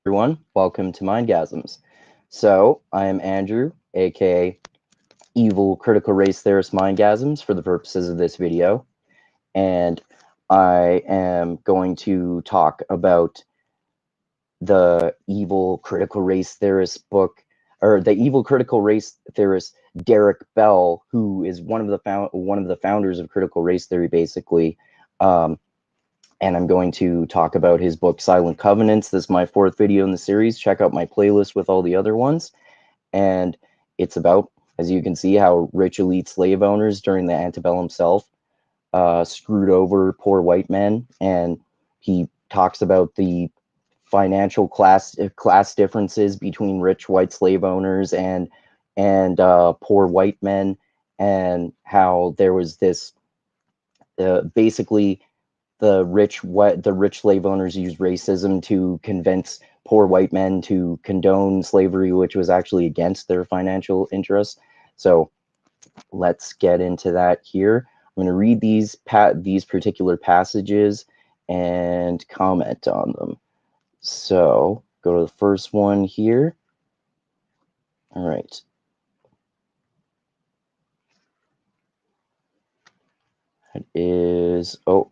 everyone. Welcome to Mindgasms. So, I am Andrew, aka Evil Critical Race Theorist Mindgasms, for the purposes of this video. And I am going to talk about the Evil Critical Race Theorist book, or the Evil Critical Race Theorist Derrick Bell, who is one of the founders of critical race theory, basically. And I'm going to talk about his book, Silent Covenants. This is my fourth video in the series. Check out my playlist with all the other ones. And it's about, as you can see, how rich elite slave owners during the antebellum South screwed over poor white men. And he talks about the financial class differences between rich white slave owners and poor white men, and how there was this basically the rich slave owners used racism to convince poor white men to condone slavery, which was actually against their financial interests. So let's get into that here. I'm going to read these particular passages and comment on them. So go to the first one here. All right. That is, oh,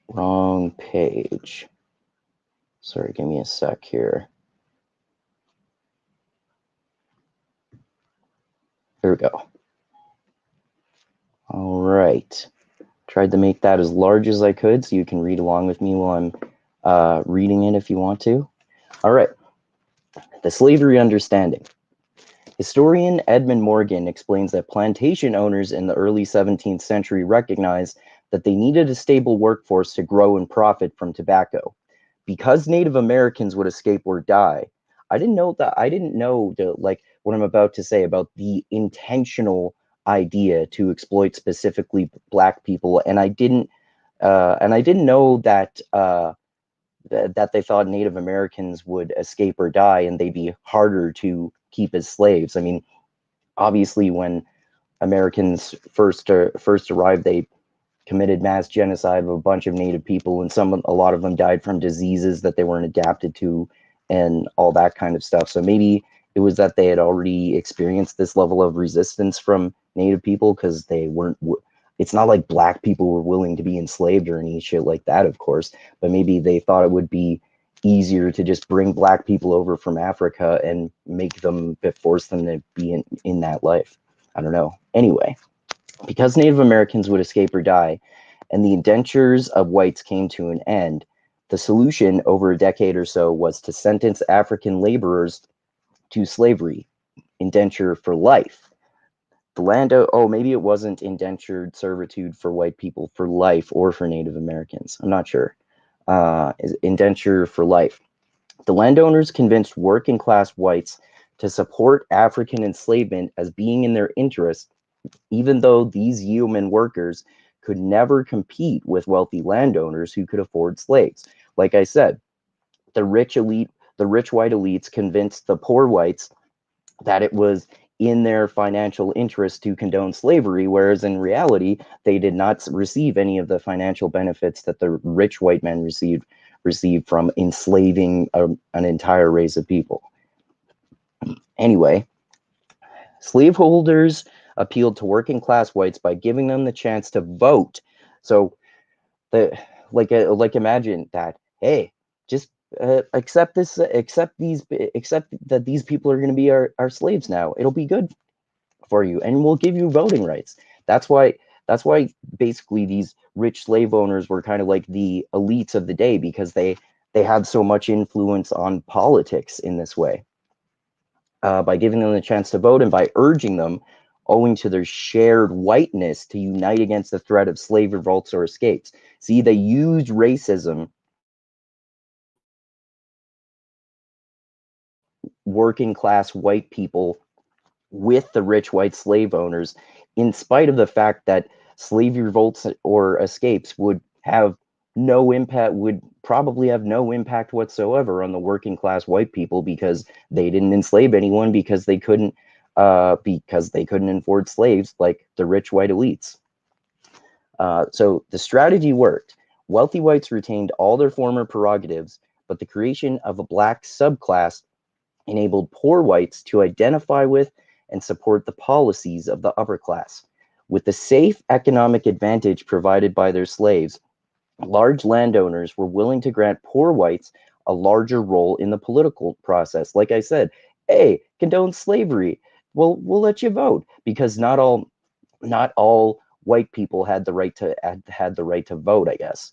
wrong page. Sorry, give me a sec here. Here we go. All right. Tried to make that as large as I could so you can read along with me while I'm reading it if you want to. All right. The slavery understanding. Historian Edmund Morgan explains that plantation owners in the early 17th century recognized that they needed a stable workforce to grow and profit from tobacco. Because Native Americans would escape or die. I didn't know like what I'm about to say about the intentional idea to exploit specifically Black people, and I didn't know that that they thought Native Americans would escape or die and they'd be harder to keep as slaves. I mean, obviously, when Americans first arrived, they committed mass genocide of a bunch of Native people, and a lot of them died from diseases that they weren't adapted to, and all that kind of stuff. So maybe it was that they had already experienced this level of resistance from Native people because they weren't. It's not like Black people were willing to be enslaved or any shit like that, of course. But maybe they thought it would be easier to just bring Black people over from Africa and force them to be in that life. I don't know. Anyway. Because Native Americans would escape or die, and the indentures of whites came to an end, the solution over a decade or so was to sentence African laborers to slavery, indenture for life. Maybe it wasn't indentured servitude for white people for life or for Native Americans. I'm not sure. Indenture for life. The landowners convinced working class whites to support African enslavement as being in their interest, even though these yeoman workers could never compete with wealthy landowners who could afford slaves. Like I said, the rich white elites convinced the poor whites that it was in their financial interest to condone slavery, whereas in reality, they did not receive any of the financial benefits that the rich white men received from enslaving an entire race of people. Anyway, slaveholders appealed to working class whites by giving them the chance to vote. So, imagine that. Hey, just accept that these people are going to be our slaves now. It'll be good for you, and we'll give you voting rights. That's why basically these rich slave owners were kind of like the elites of the day, because they had so much influence on politics in this way. By giving them the chance to vote and by urging them, owing to their shared whiteness, to unite against the threat of slave revolts or escapes. See, they used racism, working class white people with the rich white slave owners, in spite of the fact that slave revolts or escapes would probably have no impact whatsoever on the working class white people, because they didn't enslave anyone, because they couldn't afford slaves like the rich white elites. So the strategy worked. Wealthy whites retained all their former prerogatives, but the creation of a black subclass enabled poor whites to identify with and support the policies of the upper class. With the safe economic advantage provided by their slaves, large landowners were willing to grant poor whites a larger role in the political process. Like I said, hey, condone slavery. Well, we'll let you vote, because not all white people had the right to vote, I guess.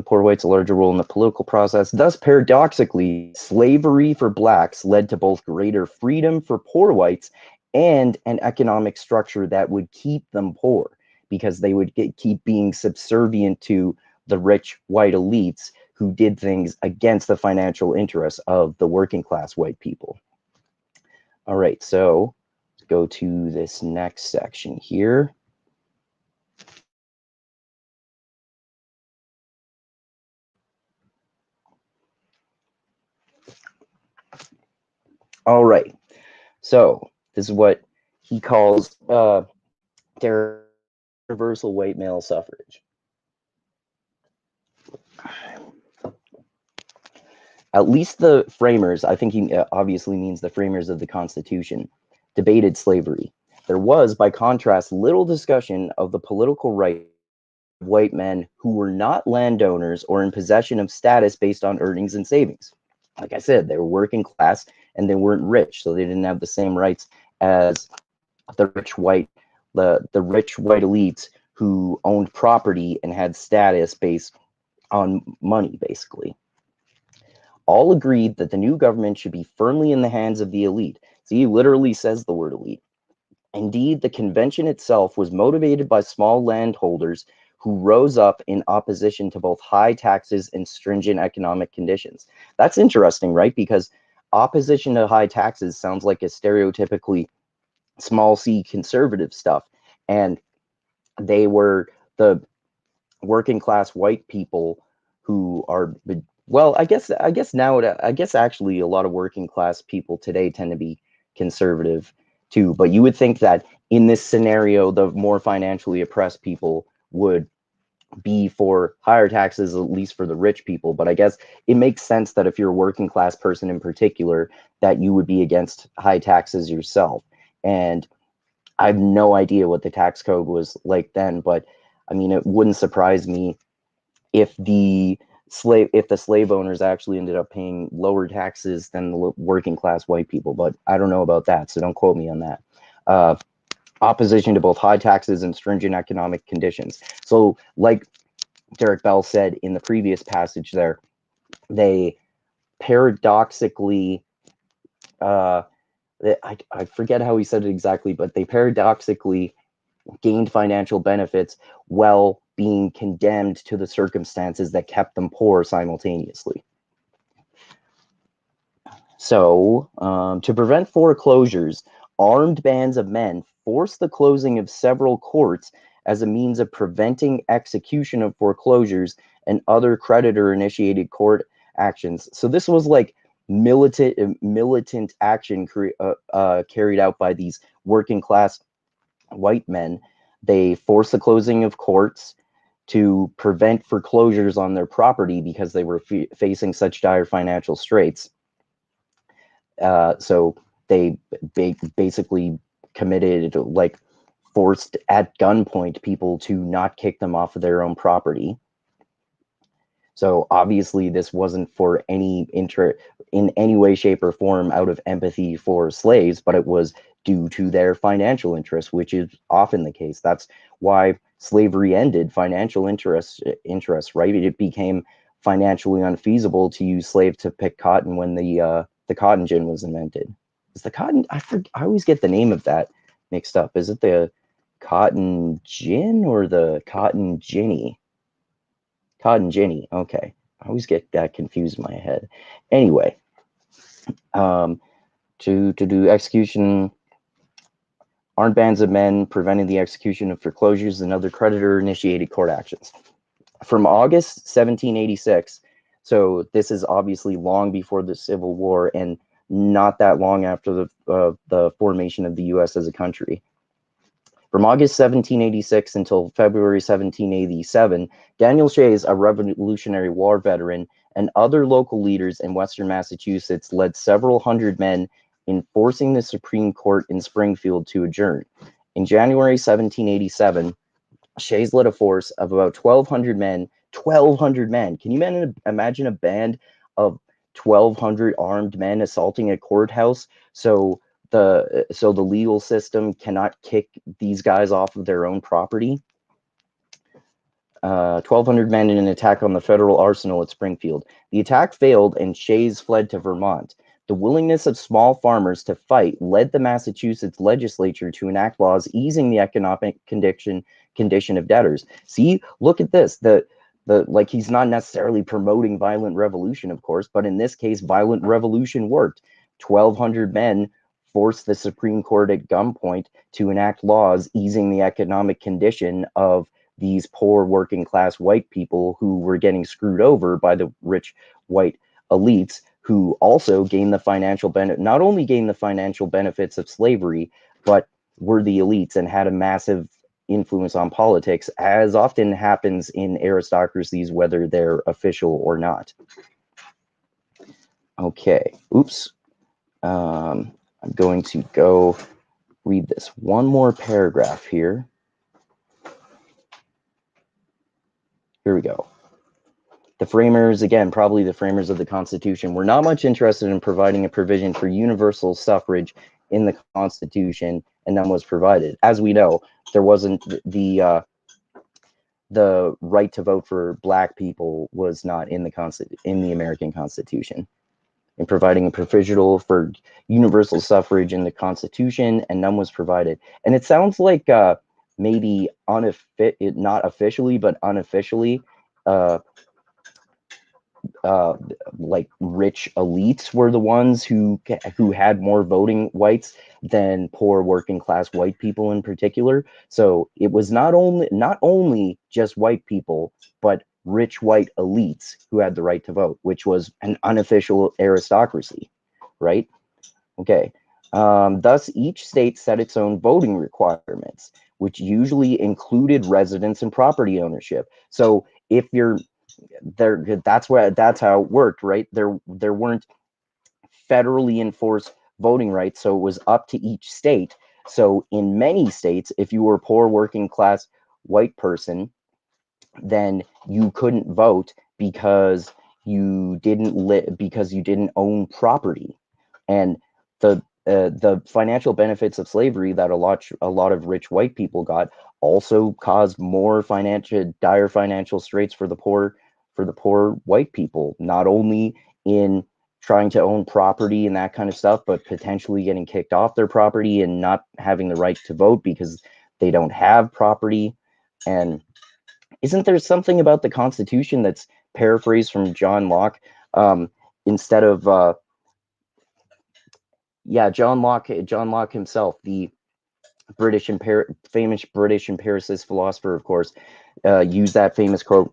Poor whites a larger role in the political process. Thus, paradoxically, slavery for blacks led to both greater freedom for poor whites and an economic structure that would keep them poor, because they would keep being subservient to the rich white elites who did things against the financial interests of the working class white people. All right, so let's go to this next section here. All right, so this is what he calls universal white male suffrage. At least the framers, I think he obviously means the framers of the Constitution, debated slavery. There was, by contrast, little discussion of the political right of white men who were not landowners or in possession of status based on earnings and savings. Like I said, they were working class and they weren't rich, so they didn't have the same rights as the rich white elites who owned property and had status based on money, basically. All agreed that the new government should be firmly in the hands of the elite. See, he literally says the word elite. Indeed, the convention itself was motivated by small landholders who rose up in opposition to both high taxes and stringent economic conditions. That's interesting, right? Because opposition to high taxes sounds like a stereotypically small c conservative stuff. And they were the working class white people who are, well, I guess actually a lot of working class people today tend to be conservative too. But you would think that in this scenario, the more financially oppressed people would be for higher taxes, at least for the rich people. But I guess it makes sense that if you're a working class person in particular, that you would be against high taxes yourself. And I have no idea what the tax code was like then, but I mean, it wouldn't surprise me if the slave owners actually ended up paying lower taxes than the working class white people. But I don't know about that, so don't quote me on that. Opposition to both high taxes and stringent economic conditions. So, like Derrick Bell said in the previous passage there, they paradoxically, I forget how he said it exactly, but they paradoxically gained financial benefits while being condemned to the circumstances that kept them poor simultaneously. So, to prevent foreclosures, armed bands of men forced the closing of several courts as a means of preventing execution of foreclosures and other creditor-initiated court actions. So this was like militant action carried out by these working class white men. They forced the closing of courts to prevent foreclosures on their property because they were facing such dire financial straits. So they basically committed, like, forced at gunpoint people to not kick them off of their own property. So obviously this wasn't for in any way, shape, or form out of empathy for slaves, but it was due to their financial interests, which is often the case. That's why slavery ended, financial interests, right? It became financially unfeasible to use slaves to pick cotton when the cotton gin was invented. Is the cotton, I always get the name of that mixed up. Is it the cotton gin or the cotton ginny? Cotton ginny, okay. I always get that confused in my head. Anyway, to do execution, armed bands of men preventing the execution of foreclosures and other creditor-initiated court actions. From August 1786, so this is obviously long before the Civil War and not that long after the formation of the U.S. as a country. From August 1786 until February 1787, Daniel Shays, a Revolutionary War veteran, and other local leaders in Western Massachusetts led several hundred men in forcing the Supreme Court in Springfield to adjourn. In January 1787, Shays led a force of about 1,200 men. 1,200 men. Can you imagine a band of 1,200 armed men assaulting a courthouse? So the legal system cannot kick these guys off of their own property. 1,200 men in an attack on the federal arsenal at Springfield. The attack failed, and Shays fled to Vermont. The willingness of small farmers to fight led the Massachusetts legislature to enact laws easing the economic condition of debtors. See, look at this. Like, he's not necessarily promoting violent revolution, of course, but in this case, violent revolution worked. 1,200 men forced the Supreme Court at gunpoint to enact laws easing the economic condition of these poor working class white people who were getting screwed over by the rich white elites, who also gained the financial benefit, not only gained the financial benefits of slavery, but were the elites and had a massive influence on politics, as often happens in aristocracies, whether they're official or not. Okay, oops. I'm going to go read this one more paragraph here. Here we go. The framers, again, probably the framers of the Constitution, were not much interested in providing a provision for universal suffrage in the Constitution, and none was provided. As we know, there wasn't the right to vote for Black people was not in the American Constitution. In providing a provisional for universal suffrage in the Constitution, and none was provided. And it sounds like maybe not officially, but unofficially, like rich elites were the ones who had more voting whites than poor working class white people in particular. So it was not only just white people, but rich white elites who had the right to vote, which was an unofficial aristocracy, right? Okay. Thus, each state set its own voting requirements, which usually included residence and property ownership. So if you're there, that's how it worked, right? There weren't federally enforced voting rights, so it was up to each state. So in many states, if you were a poor working class white person, then you couldn't vote because you didn't own property. And the financial benefits of slavery that a lot of rich white people got also caused more dire financial straits for the poor white people, not only in trying to own property and that kind of stuff, but potentially getting kicked off their property and not having the right to vote because they don't have property. And isn't there something about the Constitution that's paraphrased from John Locke? Instead of John Locke himself, the famous British empiricist philosopher, of course, used that famous quote,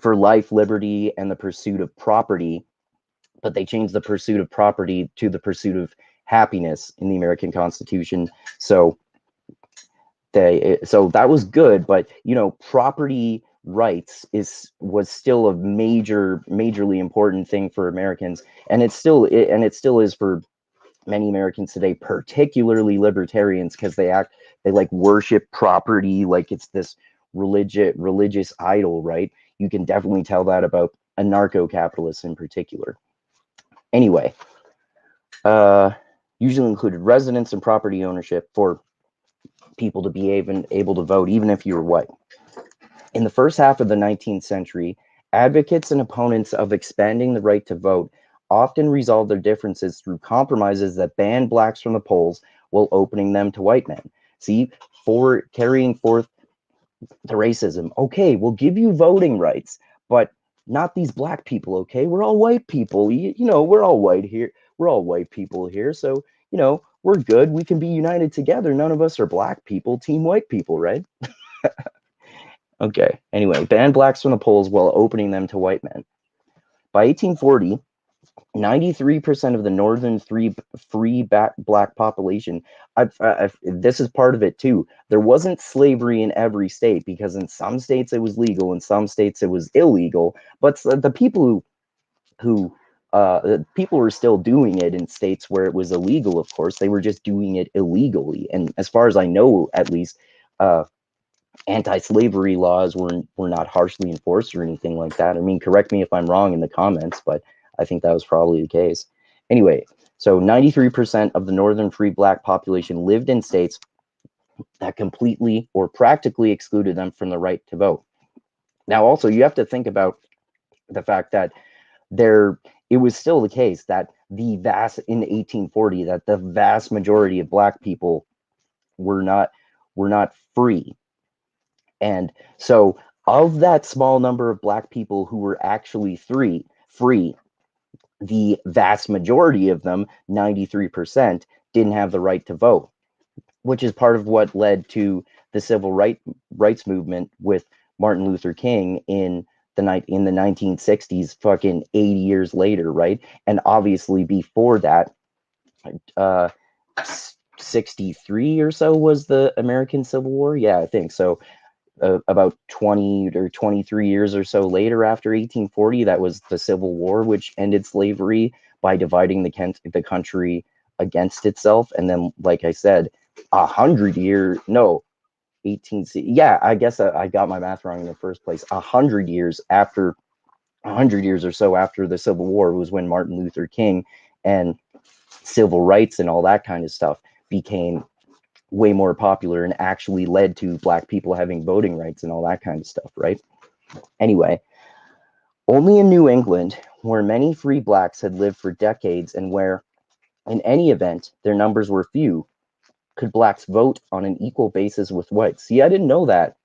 "For life, liberty, and the pursuit of property," but they changed the pursuit of property to the pursuit of happiness in the American Constitution. So that was good, but property rights was still a majorly important thing for Americans, and it still is for many Americans today, particularly libertarians, because they like worship property like it's this religious idol, right? You can definitely tell that about anarcho-capitalists in particular. Anyway, usually included residence and property ownership for people to be able to vote, even if you were white. In the first half of the 19th century, advocates and opponents of expanding the right to vote often resolved their differences through compromises that banned Blacks from the polls while opening them to white men. See, for carrying forth the racism. Okay, we'll give you voting rights, but not these Black people, okay? We're all white people. We're all white here. We're all white people here, so, we're good. We can be united together. None of us are Black people, team white people, right? Okay, anyway, banned Blacks from the polls while opening them to white men. By 1840, 93% of the northern free black population. This is part of it too. There wasn't slavery in every state, because in some states it was legal, in some states it was illegal. But the people people were still doing it in states where it was illegal. Of course, they were just doing it illegally. And as far as I know, at least, uh, anti-slavery laws were not harshly enforced or anything like that. I mean, correct me if I'm wrong in the comments, but I think that was probably the case. Anyway, so 93% of the northern free black population lived in states that completely or practically excluded them from the right to vote. Now, also, you have to think about the fact that it was still the case that in 1840, that the vast majority of black people were not free. And so, of that small number of black people who were actually free, the vast majority of them, 93%, didn't have the right to vote, which is part of what led to the civil rights movement with Martin Luther King in the 1960s, fucking 80 years later, right? And obviously before that, 63 or so was the American Civil War. Yeah, I think so. About 20 or 23 years or so later, after 1840, that was the Civil War, which ended slavery by dividing the country against itself. And then, like I said, 18, I guess I got my math wrong in the first place. 100 years or so after the Civil War was when Martin Luther King and civil rights and all that kind of stuff became way more popular and actually led to black people having voting rights and all that kind of stuff, right? Anyway, only in New England, where many free blacks had lived for decades and where, in any event, their numbers were few, could blacks vote on an equal basis with whites. See, I didn't know that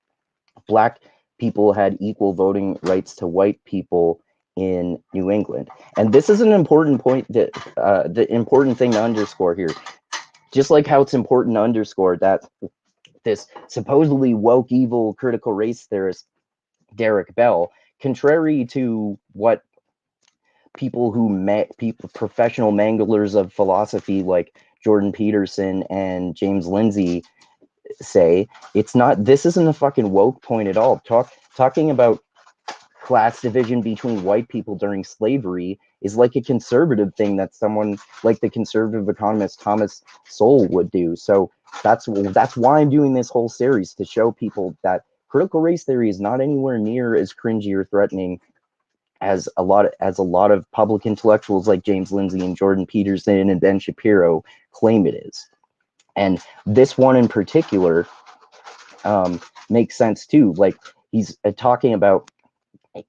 black people had equal voting rights to white people in New England. And this is an important point, that the important thing to underscore here. Just like how it's important to underscore that this supposedly woke, evil critical race theorist, Derrick Bell, contrary to what professional manglers of philosophy like Jordan Peterson and James Lindsay say, this isn't a fucking woke point at all. Talking about class division between white people during slavery is like a conservative thing that someone like the conservative economist Thomas Sowell would do. So that's why I'm doing this whole series, to show people that critical race theory is not anywhere near as cringy or threatening as a lot of public intellectuals like James Lindsay and Jordan Peterson and Ben Shapiro claim it is. And this one in particular makes sense too. Like, he's talking about,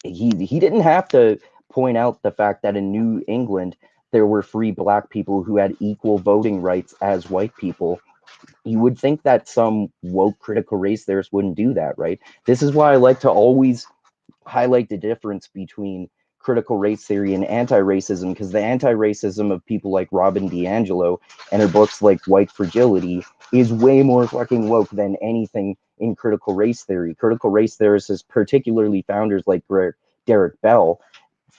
he didn't have to point out the fact that in New England there were free black people who had equal voting rights as white people. You would think that some woke critical race theorists wouldn't do that, right? This is why I like to always highlight the difference between critical race theory and anti-racism, because the anti-racism of people like Robin DiAngelo and her books like White Fragility is way more fucking woke than anything in critical race theory. Critical race theorists, particularly founders like Derrick Bell,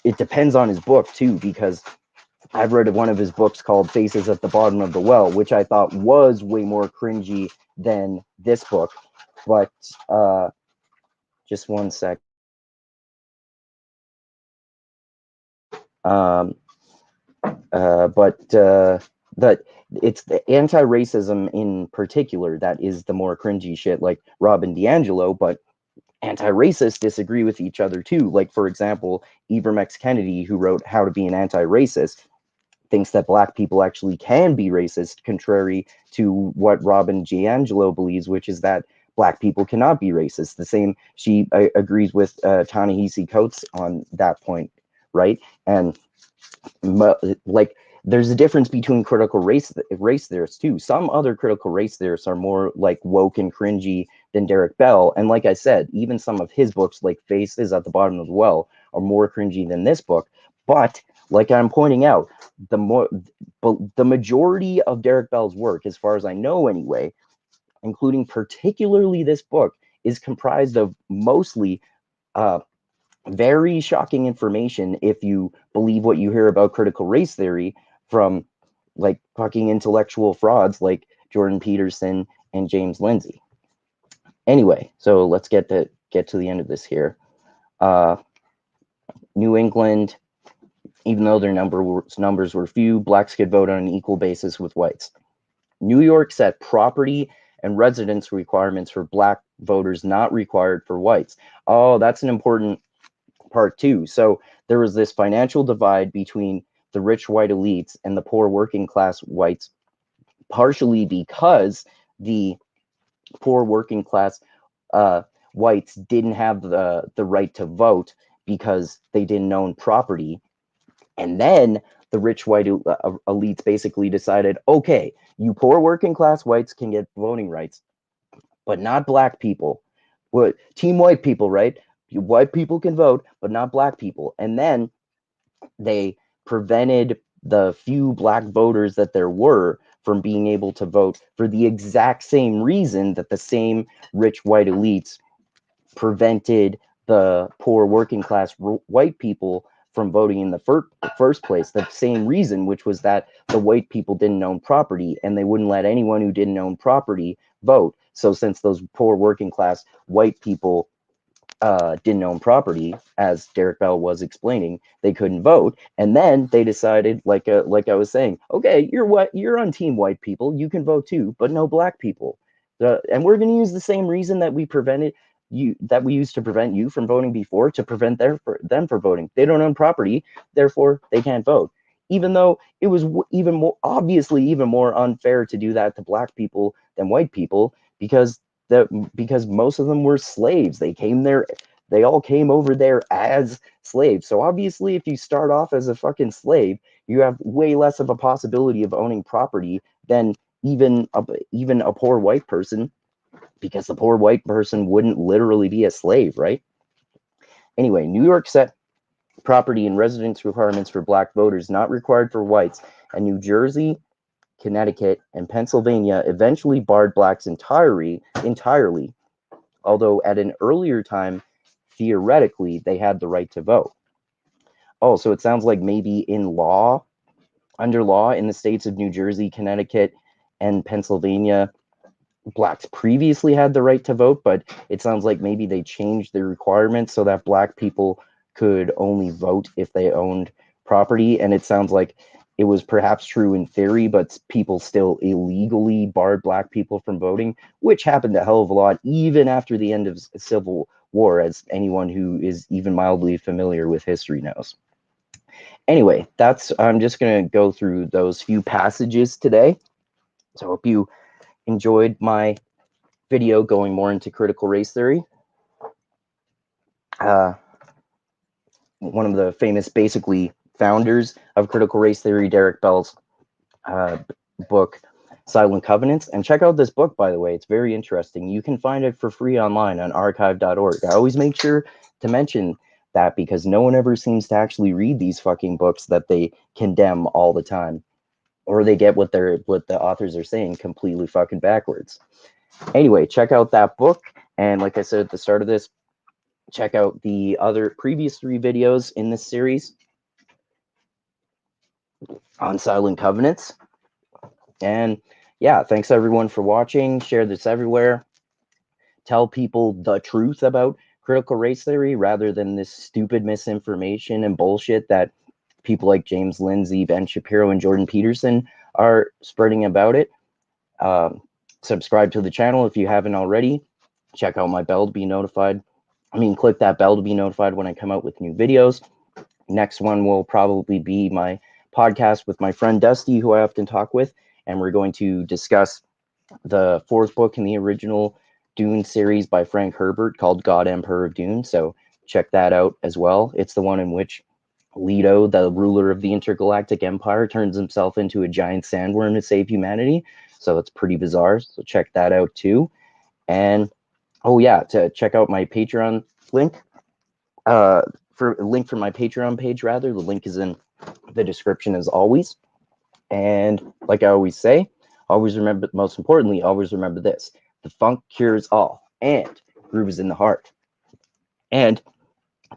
it depends on his book too, because I've read one of his books called Faces at the Bottom of the Well, which I thought was way more cringy than this book. But just one sec. That it's the anti-racism in particular that is the more cringy shit, like Robin DiAngelo. But anti-racists disagree with each other too. Like, for example, Ibram X. Kennedy, who wrote How to Be an Anti-Racist, thinks that black people actually can be racist, contrary to what Robin DiAngelo believes, which is that black people cannot be racist. The same, she agrees with Ta-Nehisi Coates on that point, right? And like, there's a difference between critical race theorists too. Some other critical race theorists are more like woke and cringy than Derrick Bell, and like I said, even some of his books, like Faces at the Bottom of the Well, are more cringy than this book. But like I'm pointing out, the majority of Derrick Bell's work, as far as I know anyway, including particularly this book, is comprised of mostly Very shocking information if you believe what you hear about critical race theory from like fucking intellectual frauds like Jordan Peterson and James Lindsay. Anyway, so let's get to the end of this here. New England, even though their numbers were few, blacks could vote on an equal basis with whites. New York set property and residence requirements for black voters not required for whites. Oh, that's an important part too. So there was this financial divide between the rich white elites and the poor working class whites, partially because the poor working class whites didn't have the right to vote because they didn't own property. And then the rich white elites basically decided, okay, you poor working class whites can get voting rights, but not black people. What team white people, right? White people can vote, but not black people. And then they prevented the few black voters that there were from being able to vote for the exact same reason that the same rich white elites prevented the poor working class white people from voting in the first place. The same reason, which was that the white people didn't own property and they wouldn't let anyone who didn't own property vote. So since those poor working class white people didn't own property, as Derrick Bell was explaining, they couldn't vote. And then they decided, like I was saying, okay, you're on team white people, you can vote too, but no black people. And we're going to use the same reason that we used to prevent you from voting before to prevent them from voting. They don't own property, therefore they can't vote. Even though it was even more unfair to do that to black people than white people, because most of them were slaves. They all came over there as slaves. So obviously, if you start off as a fucking slave, you have way less of a possibility of owning property than even a poor white person, because the poor white person wouldn't literally be a slave, right? Anyway, New York set property and residence requirements for black voters not required for whites, and New Jersey, Connecticut, and Pennsylvania eventually barred blacks entirely, although at an earlier time, theoretically, they had the right to vote. Oh, so it sounds like maybe under law in the states of New Jersey, Connecticut, and Pennsylvania, blacks previously had the right to vote, but it sounds like maybe they changed the requirements so that black people could only vote if they owned property. And it sounds like it was perhaps true in theory, but people still illegally barred black people from voting, which happened a hell of a lot even after the end of the Civil War, as anyone who is even mildly familiar with history knows. Anyway, I'm just going to go through those few passages today. So I hope you enjoyed my video going more into critical race theory. One of the famous, basically, founders of critical race theory, Derrick Bell's book, Silent Covenants. And check out this book, by the way. It's very interesting. You can find it for free online on archive.org. I always make sure to mention that because no one ever seems to actually read these fucking books that they condemn all the time, or they get what the authors are saying completely fucking backwards. Anyway, check out that book, and like I said at the start of this, check out the other previous 3 videos in this series on Silent Covenants. And yeah, thanks everyone for watching. Share this everywhere. Tell people the truth about critical race theory rather than this stupid misinformation and bullshit that people like James Lindsay, Ben Shapiro, and Jordan Peterson are spreading about it. Subscribe to the channel if you haven't already. Check out my bell to be notified. Click that bell to be notified when I come out with new videos. Next one will probably be my podcast with my friend Dusty, who I often talk with, and we're going to discuss the 4th book in the original Dune series by Frank Herbert called God Emperor of Dune. So check that out as well. It's the one in which Leto, the ruler of the intergalactic empire, turns himself into a giant sandworm to save humanity. So it's pretty bizarre. So check that out too. And oh yeah, to check out my Patreon link. For my Patreon page, rather. The link is in the description as always. And like I always say, always remember, most importantly, always remember this: the funk cures all, and groove is in the heart. And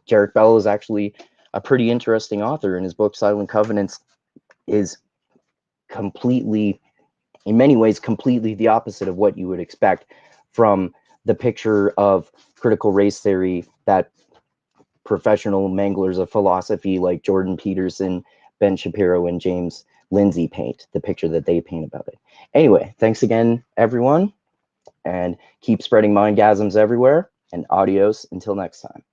Derrick Bell is actually a pretty interesting author, and his book Silent Covenants is completely, in many ways, completely the opposite of what you would expect from the picture of critical race theory that professional manglers of philosophy like Jordan Peterson, Ben Shapiro, and James Lindsay paint, the picture that they paint about it. Anyway, thanks again, everyone, and keep spreading mindgasms everywhere, and adios until next time.